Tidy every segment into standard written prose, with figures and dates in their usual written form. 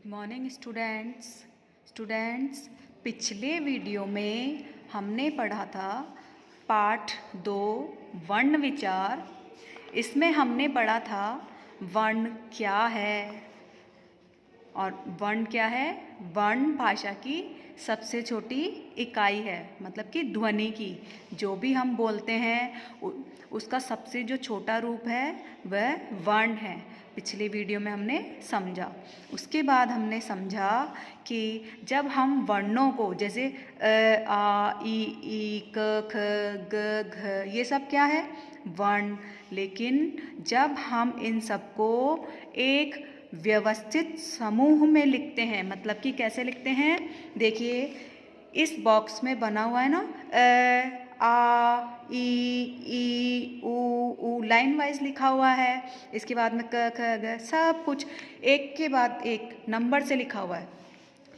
Morning students पिछले video में हमने पढ़ा था पाठ 2 वर्ण विचार। इसमें हमने पढ़ा था वर्ण क्या है और वर्ण क्या है। वर्ण भाषा की सबसे छोटी इकाई है, मतलब कि ध्वनि की जो भी हम बोलते हैं उसका सबसे जो छोटा रूप है वह वर्ण है। पिछले वीडियो में हमने समझा। उसके बाद हमने समझा कि जब हम वर्णों को जैसे आ ई क ख ग घ ये सब क्या है वर्ण, लेकिन जब हम इन सबको एक व्यवस्थित समूह में लिखते हैं, मतलब कि कैसे लिखते हैं, देखिए इस बॉक्स में बना हुआ है ना आ ई ऊ लाइन वाइज लिखा हुआ है। इसके बाद में क ख ग सब कुछ एक के बाद एक नंबर से लिखा हुआ है।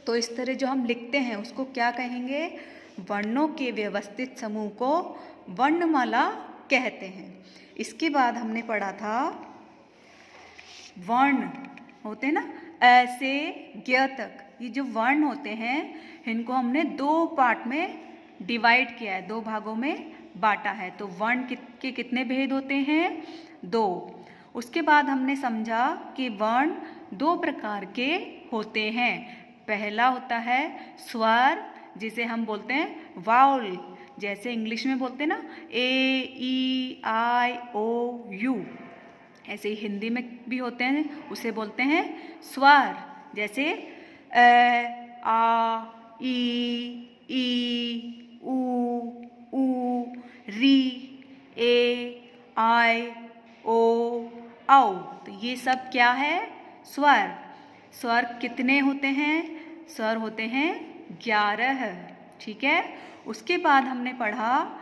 तो इस तरह जो हम लिखते हैं उसको क्या कहेंगे, वर्णों के व्यवस्थित समूह को वर्णमाला कहते हैं। इसके बाद हमने पढ़ा था वर्ण होते हैं ना ऐसे ज्ञ तक, ये जो वर्ण होते हैं इनको हमने 2 पार्ट में डिवाइड किया है, 2 भागों में बांटा है। तो वर्ण के कितने भेद होते हैं, 2। उसके बाद हमने समझा कि वर्ण 2 प्रकार के होते हैं। पहला होता है स्वर, जिसे हम बोलते हैं वाउल, जैसे इंग्लिश में बोलते हैं ना AEIOU, ऐसे ही हिंदी में भी होते हैं, उसे बोलते हैं स्वर, जैसे आ ई ऊ री ए आई ओ औ। तो ये सब क्या है स्वर। स्वर कितने होते हैं, स्वर होते हैं 11, ठीक है। उसके बाद हमने पढ़ा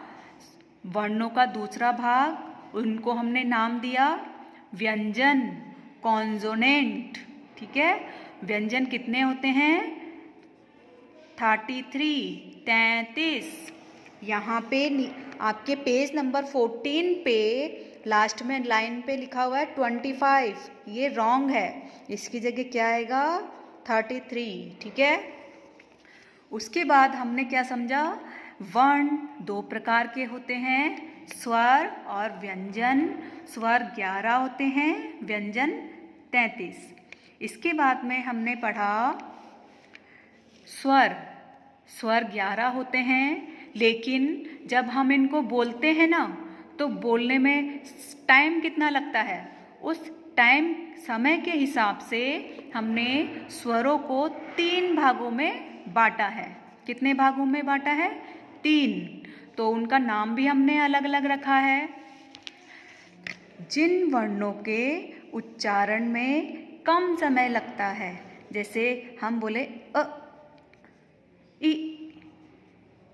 वर्णों का दूसरा भाग, उनको हमने नाम दिया व्यंजन, कॉन्सोनेंट, ठीक है। व्यंजन कितने होते हैं 33। यहाँ पे आपके पेज नंबर 14 पे लास्ट में लाइन पे लिखा हुआ है 25, ये रॉन्ग है, इसकी जगह क्या आएगा 33, ठीक है। उसके बाद हमने क्या समझा, वर्ण 2 प्रकार के होते हैं, स्वर और व्यंजन। स्वर 11 होते हैं, व्यंजन 33। इसके बाद में हमने पढ़ा स्वर 11 होते हैं, लेकिन जब हम इनको बोलते हैं ना तो बोलने में टाइम कितना लगता है, उस टाइम समय के हिसाब से हमने स्वरों को 3 भागों में बांटा है। कितने भागों में बांटा है, 3। तो उनका नाम भी हमने अलग अलग रखा है। जिन वर्णों के उच्चारण में कम समय लगता है, जैसे हम बोले अ ई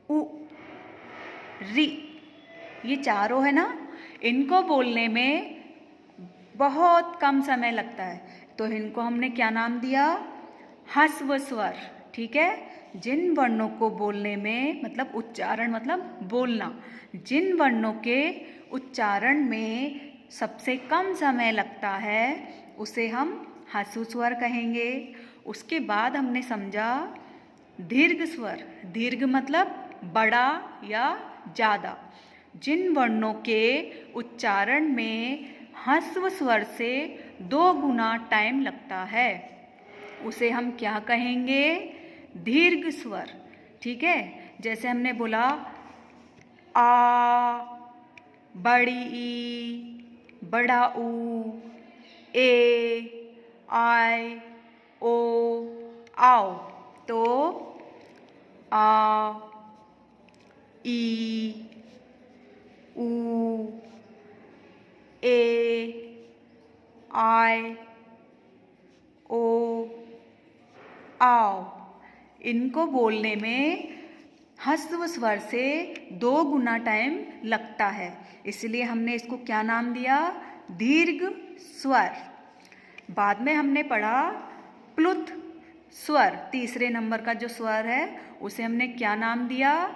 उ री, ये चारों है ना, इनको बोलने में बहुत कम समय लगता है, तो इनको हमने क्या नाम दिया, ह्रस्व स्वर, ठीक है। जिन वर्णों को बोलने में, मतलब उच्चारण मतलब बोलना, जिन वर्णों के उच्चारण में सबसे कम समय लगता है उसे हम ह्रस्व स्वर कहेंगे। उसके बाद हमने समझा दीर्घ स्वर, दीर्घ मतलब बड़ा या ज़्यादा। जिन वर्णों के उच्चारण में ह्रस्व स्वर से 2 गुना टाइम लगता है उसे हम क्या कहेंगे, दीर्घ स्वर, ठीक है। जैसे हमने बोला आ, बड़ी ई, बड़ा ऊ, ए आई ओ आओ। तो आ ई ऊ ए आई ओ आओ, इनको बोलने में ह्रस्व स्वर से 2 गुना टाइम लगता है, इसलिए हमने इसको क्या नाम दिया, दीर्घ स्वर। बाद में हमने पढ़ा प्लुत स्वर, तीसरे नंबर का जो स्वर है उसे हमने क्या नाम दिया,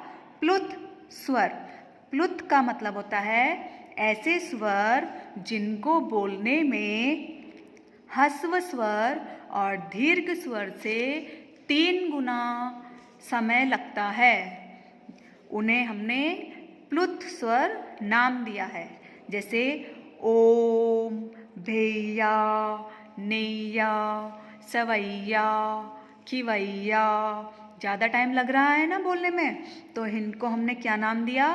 प्लुत स्वर। प्लुत का मतलब होता है ऐसे स्वर जिनको बोलने में ह्रस्व स्वर और दीर्घ स्वर से 3 गुना समय लगता है। उन्हें हमने प्लुत स्वर नाम दिया है, जैसे ओम, भैया, नैया, सवैया, खिवैया। ज़्यादा टाइम लग रहा है ना बोलने में, तो इनको हमने क्या नाम दिया?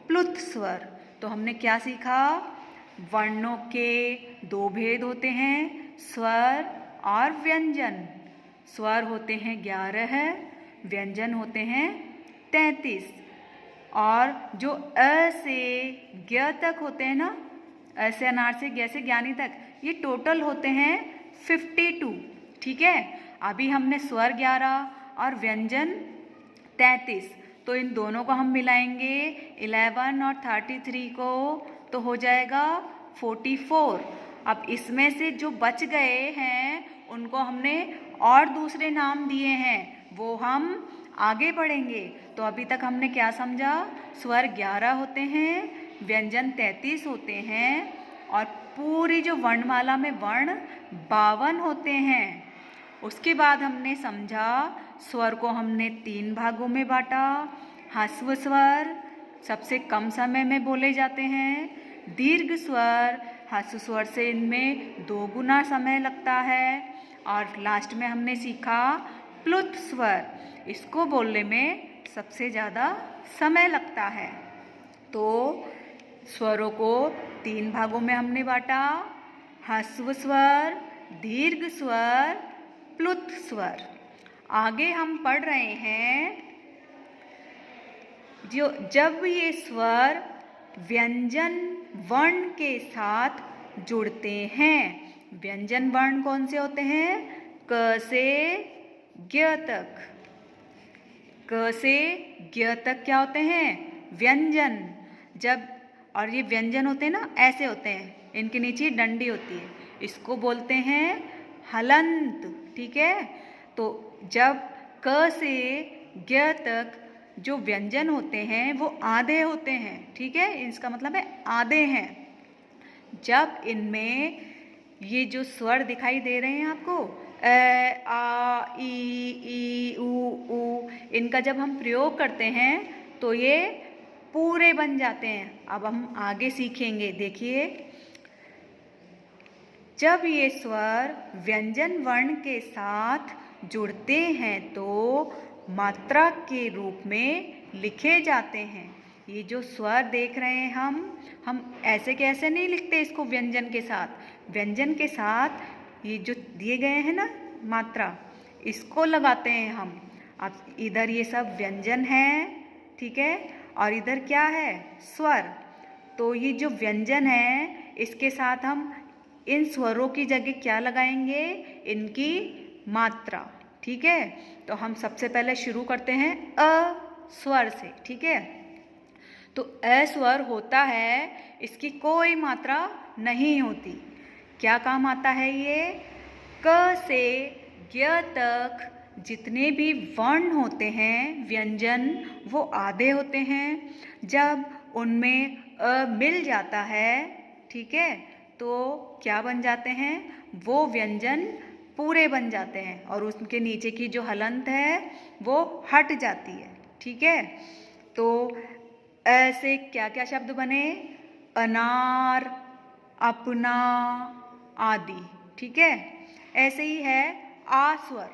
प्लुत स्वर। तो हमने क्या सीखा? वर्णों के 2 भेद होते हैं, स्वर और व्यंजन। स्वर होते हैं 11, व्यंजन होते हैं 33। और जो अ से ज्ञ तक होते हैं ना, अ से अनार से ज्ञ से ज्ञानी तक, ये टोटल होते हैं 52। ठीक है, अभी हमने स्वर 11 और व्यंजन 33, तो इन दोनों को हम मिलाएंगे 11 और 33 को, तो हो जाएगा 44। अब इसमें से जो बच गए हैं उनको हमने और दूसरे नाम दिए हैं, वो हम आगे बढ़ेंगे। तो अभी तक हमने क्या समझा? स्वर 11 होते हैं, व्यंजन 33 होते हैं, और पूरी जो वर्णमाला में वर्ण 52 होते हैं। उसके बाद हमने समझा स्वर को हमने 3 भागों में बांटा। ह्रस्व स्वर सबसे कम समय में बोले जाते हैं, दीर्घ स्वर, ह्रस्व स्वर से इनमें 2 गुना समय लगता है, और लास्ट में हमने सीखा प्लुत स्वर, इसको बोलने में सबसे ज़्यादा समय लगता है। तो स्वरों को 3 भागों में हमने बांटा, ह्रस्व स्वर, दीर्घ स्वर, प्लुत स्वर। आगे हम पढ़ रहे हैं, जब ये स्वर व्यंजन वर्ण के साथ जुड़ते हैं। व्यंजन वर्ण कौन से होते हैं? क से ज्ञ तक। क से ज्ञ तक क्या होते हैं? व्यंजन। जब, और ये व्यंजन होते हैं ना, ऐसे होते हैं, इनके नीचे डंडी होती है, इसको बोलते हैं हलंत। ठीक है, तो जब क से ज्ञ तक जो व्यंजन होते हैं वो आधे होते हैं। ठीक है, इसका मतलब है आधे हैं। जब इनमें ये जो स्वर दिखाई दे रहे हैं आपको, अ, आ, ई, ऊ, इनका जब हम प्रयोग करते हैं तो ये पूरे बन जाते हैं। अब हम आगे सीखेंगे, देखिए। जब ये स्वर व्यंजन वर्ण के साथ जुड़ते हैं तो मात्रा के रूप में लिखे जाते हैं। ये जो स्वर देख रहे हैं हम ऐसे के ऐसे नहीं लिखते इसको व्यंजन के साथ। व्यंजन के साथ ये जो दिए गए हैं ना मात्रा, इसको लगाते हैं हम। अब इधर ये सब व्यंजन है, ठीक है, और इधर क्या है? स्वर। तो ये जो व्यंजन है इसके साथ हम इन स्वरों की जगह क्या लगाएंगे? इनकी मात्रा। ठीक है, तो हम सबसे पहले शुरू करते हैं अ स्वर से। ठीक है, तो अ स्वर होता है, इसकी कोई मात्रा नहीं होती। क्या काम आता है ये? क से ज्ञ तक जितने भी वर्ण होते हैं व्यंजन, वो आधे होते हैं। जब उनमें अ मिल जाता है, ठीक है, तो क्या बन जाते हैं? वो व्यंजन पूरे बन जाते हैं और उसके नीचे की जो हलंत है वो हट जाती है। ठीक है, तो ऐसे क्या क्या शब्द बने? अनार, अपना आदि। ठीक है, ऐसे ही है आ स्वर।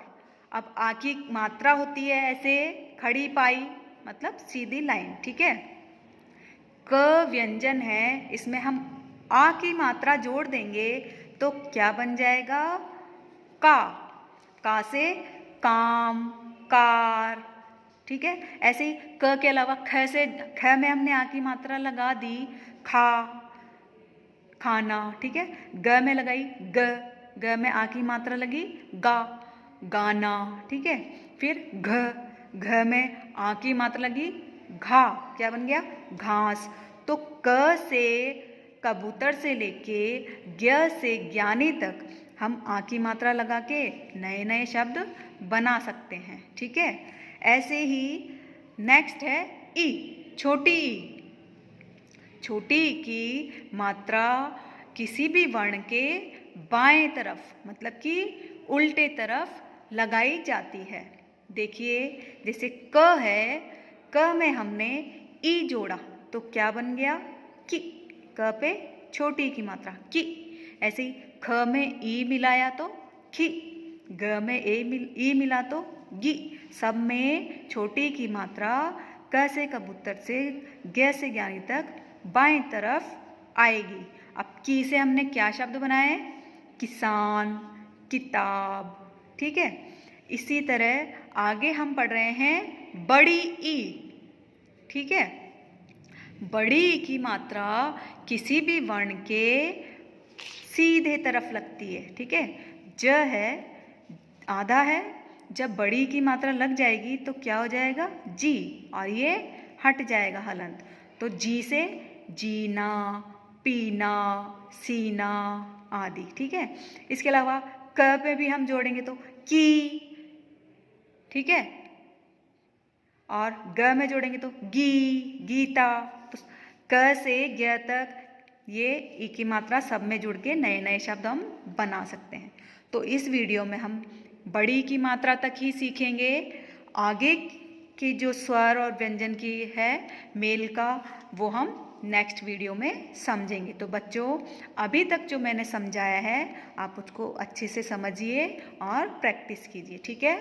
अब आ की मात्रा होती है ऐसे खड़ी पाई, मतलब सीधी लाइन। ठीक है, क व्यंजन है, इसमें हम आ की मात्रा जोड़ देंगे तो क्या बन जाएगा? का। का से काम, कार। ठीक है, ऐसे ही क के अलावा ख से, ख में हमने आ की मात्रा लगा दी, खा, खाना। ठीक है, ग में लगाई ग, ग में आ की मात्रा लगी गा, गाना। ठीक है, फिर घ, घ में आ की मात्रा लगी घा, क्या बन गया? घास। तो क से कबूतर से लेके ज्ञ से ज्ञानी तक हम आ की मात्रा लगा के नए नए शब्द बना सकते हैं। ठीक है, ऐसे ही नेक्स्ट है ई, छोटी ई। छोटी ई की मात्रा किसी भी वर्ण के बाएं तरफ मतलब कि उल्टे तरफ लगाई जाती है। देखिए जैसे क है, क में हमने ई जोड़ा तो क्या बन गया कि। क पे छोटी की मात्रा कि। ऐसे ही ख में ई मिलाया तो खी, ग में ई मिला तो गी। सब में छोटी की मात्रा क से कबूतर से ग से ज्ञानी तक बाएं तरफ आएगी। अब की से हमने क्या शब्द बनाए, किसान, किताब, ठीक है। इसी तरह आगे हम पढ़ रहे हैं बड़ी ई, ठीक है। बड़ी ई की मात्रा किसी भी वर्ण के सीधे तरफ लगती है, ठीक है। ज है, आधा है, जब बड़ी की मात्रा लग जाएगी तो क्या हो जाएगा जी, और ये हट जाएगा हलंत। तो जी से जीना, पीना, सीना आदि, ठीक है। इसके अलावा क पे भी हम जोड़ेंगे तो की, ठीक है। और ग में जोड़ेंगे तो गी, गीता। तो क से ग तक ये ई की मात्रा सब में जुड़ के नए नए शब्द हम बना सकते हैं। तो इस वीडियो में हम बड़ी की मात्रा तक ही सीखेंगे। आगे की जो स्वर और व्यंजन की है मेल का, वो हम नेक्स्ट वीडियो में समझेंगे। तो बच्चों अभी तक जो मैंने समझाया है आप उसको अच्छे से समझिए और प्रैक्टिस कीजिए, ठीक है।